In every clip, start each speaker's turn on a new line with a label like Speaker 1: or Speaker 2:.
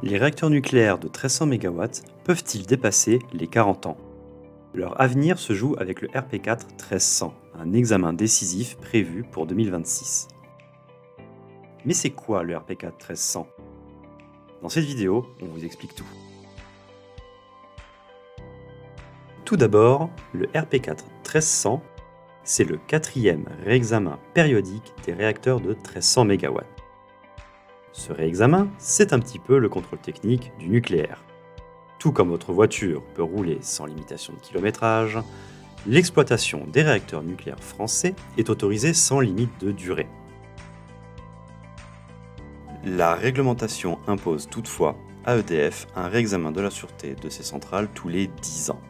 Speaker 1: Les réacteurs nucléaires de 1300 MW peuvent-ils dépasser les 40 ans? Leur avenir se joue avec le RP4 1300, un examen décisif prévu pour 2026. Mais c'est quoi le RP4 1300? Dans cette vidéo, on vous explique tout. Tout d'abord, le RP4 1300, c'est le 4e réexamen périodique des réacteurs de 1300 MW. Ce réexamen, c'est un petit peu le contrôle technique du nucléaire. Tout comme votre voiture peut rouler sans limitation de kilométrage, l'exploitation des réacteurs nucléaires français est autorisée sans limite de durée. La réglementation impose toutefois à EDF un réexamen de la sûreté de ces centrales tous les 10 ans.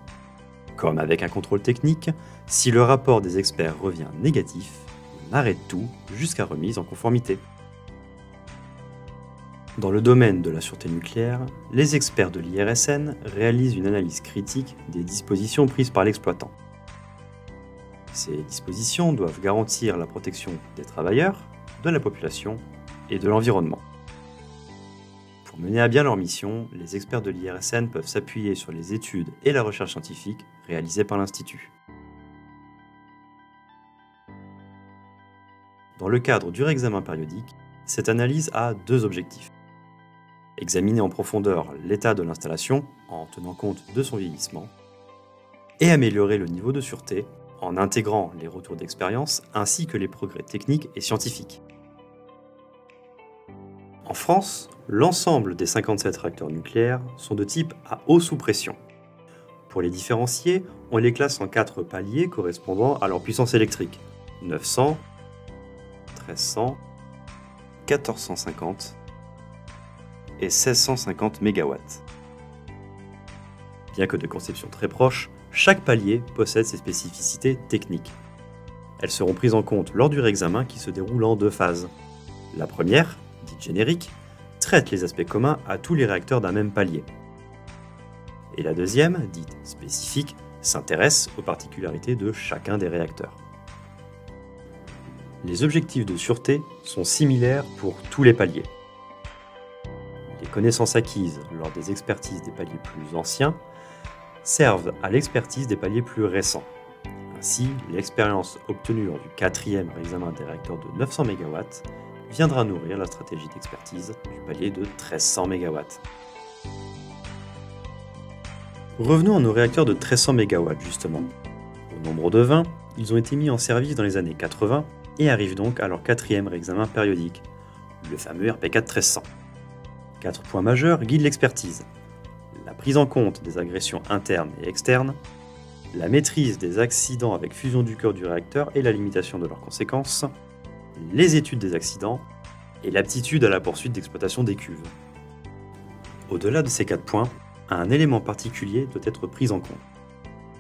Speaker 1: Comme avec un contrôle technique, si le rapport des experts revient négatif, on arrête tout jusqu'à remise en conformité. Dans le domaine de la sûreté nucléaire, les experts de l'IRSN réalisent une analyse critique des dispositions prises par l'exploitant. Ces dispositions doivent garantir la protection des travailleurs, de la population et de l'environnement. Pour mener à bien leur mission, les experts de l'IRSN peuvent s'appuyer sur les études et la recherche scientifique réalisées par l'Institut. Dans le cadre du réexamen périodique, cette analyse a deux objectifs. Examiner en profondeur l'état de l'installation en tenant compte de son vieillissement et améliorer le niveau de sûreté en intégrant les retours d'expérience ainsi que les progrès techniques et scientifiques. En France, l'ensemble des 57 réacteurs nucléaires sont de type à eau sous pression. Pour les différencier, on les classe en 4 paliers correspondant à leur puissance électrique: 900, 1300, 1450 et 1650 MW. Bien que de conception très proche, chaque palier possède ses spécificités techniques. Elles seront prises en compte lors du réexamen qui se déroule en 2 phases. La première, dite générique, traite les aspects communs à tous les réacteurs d'un même palier. Et la deuxième, dite spécifique, s'intéresse aux particularités de chacun des réacteurs. Les objectifs de sûreté sont similaires pour tous les paliers. Les connaissances acquises lors des expertises des paliers plus anciens servent à l'expertise des paliers plus récents. Ainsi, l'expérience obtenue lors du 4e réexamen des réacteurs de 900 MW viendra nourrir la stratégie d'expertise du palier de 1300 MW. Revenons à nos réacteurs de 1300 MW justement. Au nombre de 20, ils ont été mis en service dans les années 80 et arrivent donc à leur 4e réexamen périodique, le fameux RP4 1300. 4 points majeurs guident l'expertise: la prise en compte des agressions internes et externes, la maîtrise des accidents avec fusion du cœur du réacteur et la limitation de leurs conséquences, les études des accidents et l'aptitude à la poursuite d'exploitation des cuves. Au-delà de ces 4 points, un élément particulier doit être pris en compte.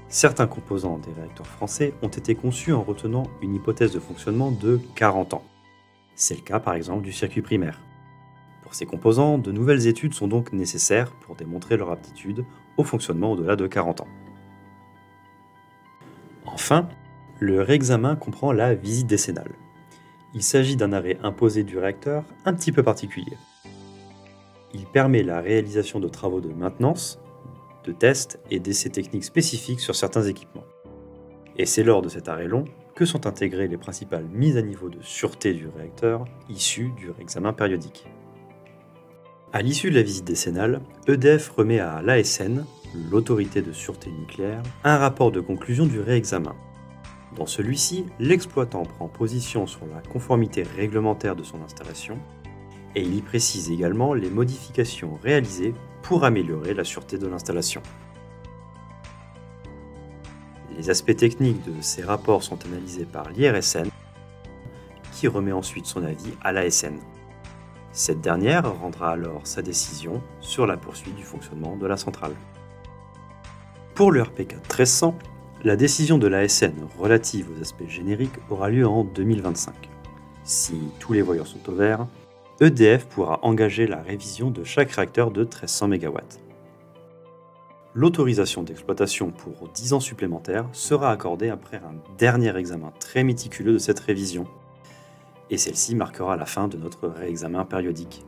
Speaker 1: Certains composants des réacteurs français ont été conçus en retenant une hypothèse de fonctionnement de 40 ans. C'est le cas par exemple du circuit primaire. Pour ces composants, de nouvelles études sont donc nécessaires pour démontrer leur aptitude au fonctionnement au-delà de 40 ans. Enfin, le réexamen comprend la visite décennale. Il s'agit d'un arrêt imposé du réacteur un petit peu particulier. Il permet la réalisation de travaux de maintenance, de tests et d'essais techniques spécifiques sur certains équipements. Et c'est lors de cet arrêt long que sont intégrées les principales mises à niveau de sûreté du réacteur issues du réexamen périodique. À l'issue de la visite décennale, EDF remet à l'ASN, l'autorité de sûreté nucléaire, un rapport de conclusion du réexamen. Dans celui-ci, l'exploitant prend position sur la conformité réglementaire de son installation et il y précise également les modifications réalisées pour améliorer la sûreté de l'installation. Les aspects techniques de ces rapports sont analysés par l'IRSN qui remet ensuite son avis à l'ASN. Cette dernière rendra alors sa décision sur la poursuite du fonctionnement de la centrale. Pour le RP4 1300, la décision de l'ASN relative aux aspects génériques aura lieu en 2025. Si tous les voyants sont au vert, EDF pourra engager la révision de chaque réacteur de 1300 MW. L'autorisation d'exploitation pour 10 ans supplémentaires sera accordée après un dernier examen très méticuleux de cette révision, et celle-ci marquera la fin de notre réexamen périodique.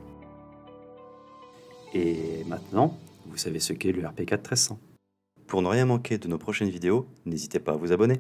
Speaker 1: Et maintenant, vous savez ce qu'est le RP4 1300. Pour ne rien manquer de nos prochaines vidéos, n'hésitez pas à vous abonner.